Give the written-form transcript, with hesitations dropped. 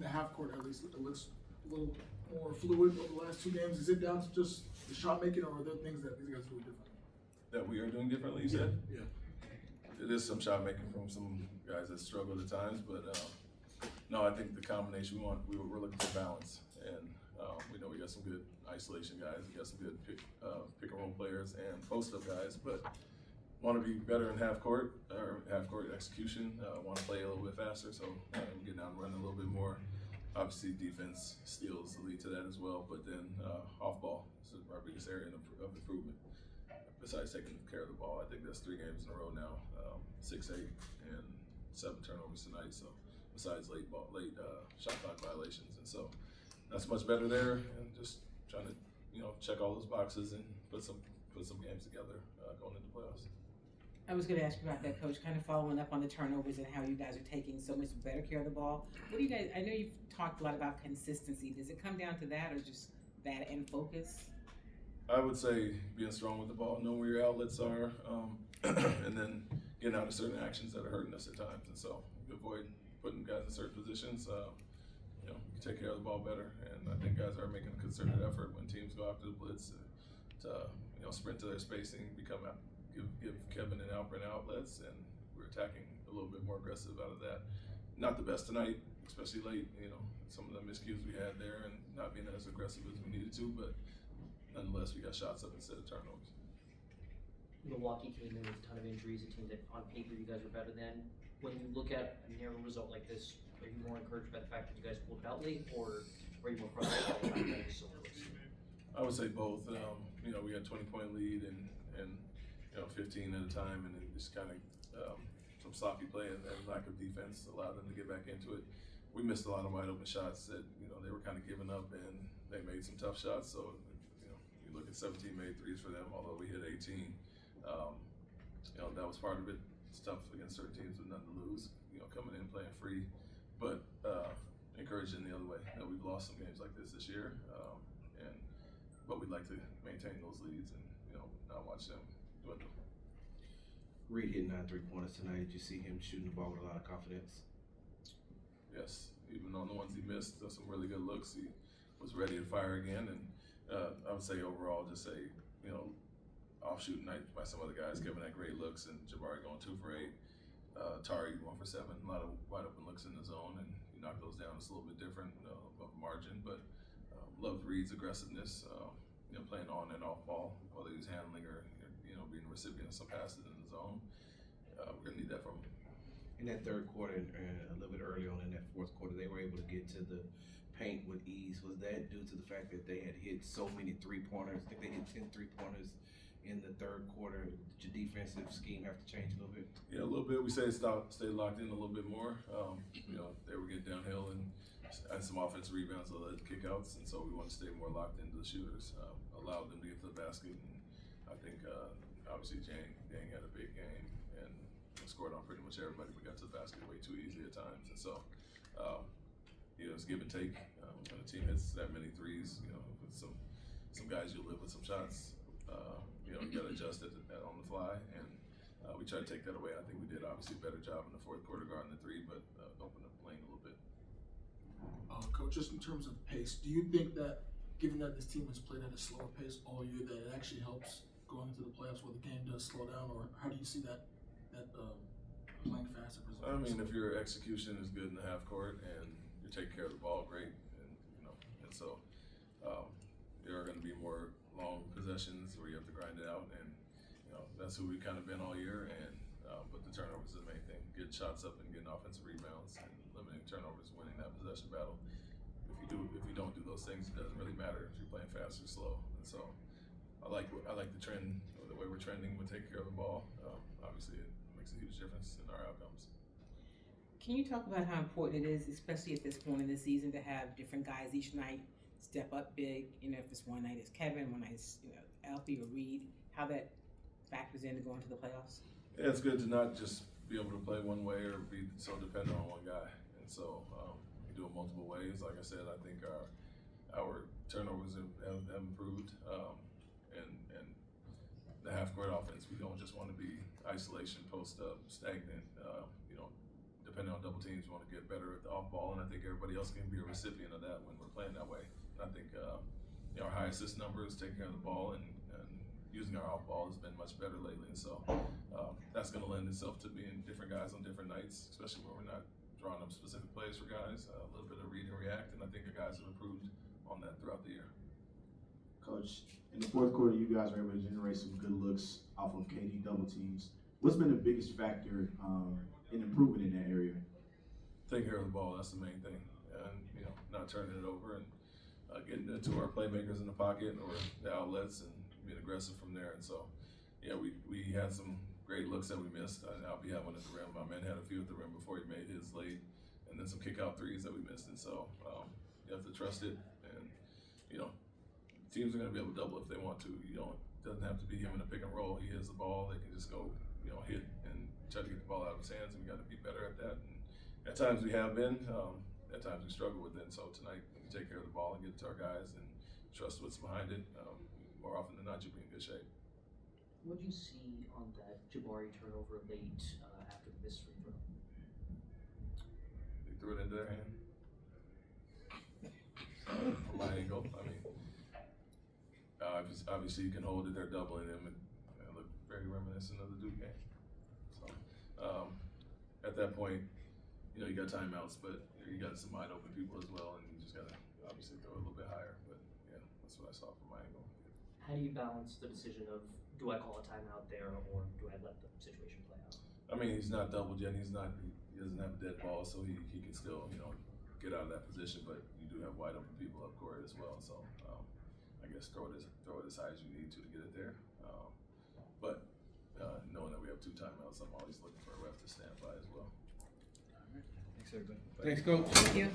in the half court at least, it looks a little more fluid over the last 2 games. Is it down to just the shot making, or are there things that these guys do differently? That we are doing differently, you said? Yeah. It is some shot making from some guys that struggle at times, but no, I think the combination we're looking for balance, and we know we got some good isolation guys, we got some good pick and roll players and post up guys, but want to be better in half court execution. Want to play a little bit faster, so getting out and running a little bit more. Obviously, defense steals the lead to that as well, but then off ball is our biggest area of improvement. Besides taking care of the ball, I think that's 3 games in a row now, 6-8 and 7 turnovers tonight. So besides late shot clock violations, and so that's much better there. And just trying to check all those boxes and put some games together going into playoffs. I was going to ask you about that, Coach, kind of following up on the turnovers and how you guys are taking so much better care of the ball. What do you guys, I know you've talked a lot about consistency. Does it come down to that, or just that and focus? I would say being strong with the ball, knowing where your outlets are, and then getting out of certain actions that are hurting us at times. And so avoid putting guys in certain positions. We can take care of the ball better. And I think guys are making a concerted effort when teams go after the blitz to sprint to their spacing, give Kevin and Alperen outlets, and we're attacking a little bit more aggressive out of that. Not the best tonight, especially late. Some of the miscues we had there, and not being as aggressive as we needed to, but nonetheless, we got shots up instead of turnovers. Milwaukee came in with a ton of injuries, a team that on paper you guys are better than. When you look at a narrow result like this, are you more encouraged by the fact that you guys pulled it out late, or are you more frustrated by the fact that it was so close? I would say both. We had 20-point lead and 15 at a time, and it just kind of some sloppy play and lack of defense allowed them to get back into it. We missed a lot of wide open shots that they were kind of giving up, and they made some tough shots. So you look at 17 made threes for them, although we hit 18. That was part of it. It's tough against certain teams with nothing to lose. Coming in playing free, but encouraging the other way. We've lost some games like this year, but we'd like to maintain those leads and not watch them dwindle. Reed hit 9 3-pointers tonight. Did you see him shooting the ball with a lot of confidence? Yes, even on the ones he missed, some really good looks. He was ready to fire again, and I would say overall, just a off-shooting night by some of the guys. Kevin had great looks, and Jabari going 2 for 8. Tari 1 for 7. A lot of wide open looks in the zone, and you knock those down. It's a little bit different of margin, but loved Reed's aggressiveness. Playing on and off ball, whether he's handling or being a recipient of some passes in the zone. We're gonna need that from him. In that third quarter and a little bit early on in that fourth quarter, they were able to get to the paint with ease. Was that due to the fact that they had hit so many 3-pointers? I think they hit 10 3-pointers in the third quarter. Did your defensive scheme have to change a little bit? Yeah, a little bit. We stayed locked in a little bit more. They were getting downhill and some offensive rebounds, a lot of kickouts, and so we want to stay more locked into the shooters, allow them to get to the basket. And I think obviously Dang had a big game and scored on pretty much everybody. We got to the basket way too easy at times, and so it's give and take. When a team hits that many threes, with some guys you'll live with some shots. You got to adjust it on the fly, and we try to take that away. I think we did obviously a better job in the fourth quarter guarding the 3, but opened up the lane a little bit. Coach, just in terms of pace, do you think that, given that this team has played at a slower pace all year, that it actually helps going into the playoffs where the game does slow down, or how do you see that playing faster? I mean, if your execution is good in the half court and you're taking care of the ball, great, and so there are going to be more long possessions where you have to grind it out, and that's who we've kind of been all year. And but the turnovers is the main thing: getting shots up and getting offensive rebounds, and limiting turnovers, winning that possession battle. If you don't do those things, it doesn't really matter if you're playing fast or slow. And so I like the trend, the way we're trending. We take care of the ball. Obviously, it makes a huge difference in our outcomes. Can you talk about how important it is, especially at this point in the season, to have different guys each night step up big? If this one night is Kevin, one night is Alfie or Reed, how that factors into going to the playoffs? Yeah, it's good to not just be able to play one way or be so dependent on one guy. And so we do it multiple ways. Like I said, I think our turnovers have improved, and the half court offense. We don't just want to be isolation, post up, stagnant. depending on double teams, we want to get better at the off ball, and I think everybody else can be a recipient of that when we're playing that way. And I think our high assist numbers, taking care of the ball, and using our off ball has been much better lately. And so that's going to lend itself to being different guys on different nights, especially when we're not drawing up specific plays for guys. A little bit of read and react, and I think the guys have improved on that throughout the year. Coach, in the fourth quarter, you guys were able to generate some good looks off of KD double teams. What's been the biggest factor in improving in that area? Taking care of the ball, that's the main thing. And, not turning it over and getting it to our playmakers in the pocket or the outlets and being aggressive from there. And so, yeah, we had some great looks that we missed. Albie had one at the rim. My man had a few at the rim before he made his late, and then some kick-out threes that we missed. And so you have to trust it. And, teams are going to be able to double if they want to. It doesn't have to be him in a pick and roll. He has the ball. They can just go, hit and try to get the ball out of his hands, and we got to be better at that. And at times we have been. At times we struggle with it. And so tonight we can take care of the ball and get it to our guys and trust what's behind it. More often than not, you'll be in good shape. What did you see on that Jabari turnover late after the missed free throw? They threw it into their hand. From my angle, obviously you can hold it. They're doubling him, and it looked very reminiscent of the Duke game. So at that point, you got timeouts, but you got some wide open people as well, and you just gotta obviously throw it a little bit higher. But yeah, that's what I saw from my angle. How do you balance the decision of, do I call a timeout there, or do I let the situation play out? He's not doubled yet. He doesn't have a dead ball, so he can still, get out of that position. But you do have wide open people up court as well. So I guess throw it as high as you need to get it there. But knowing that we have 2 timeouts, I'm always looking for a ref to stand by as well. Thanks, everybody. Thanks, Coach. Thank you.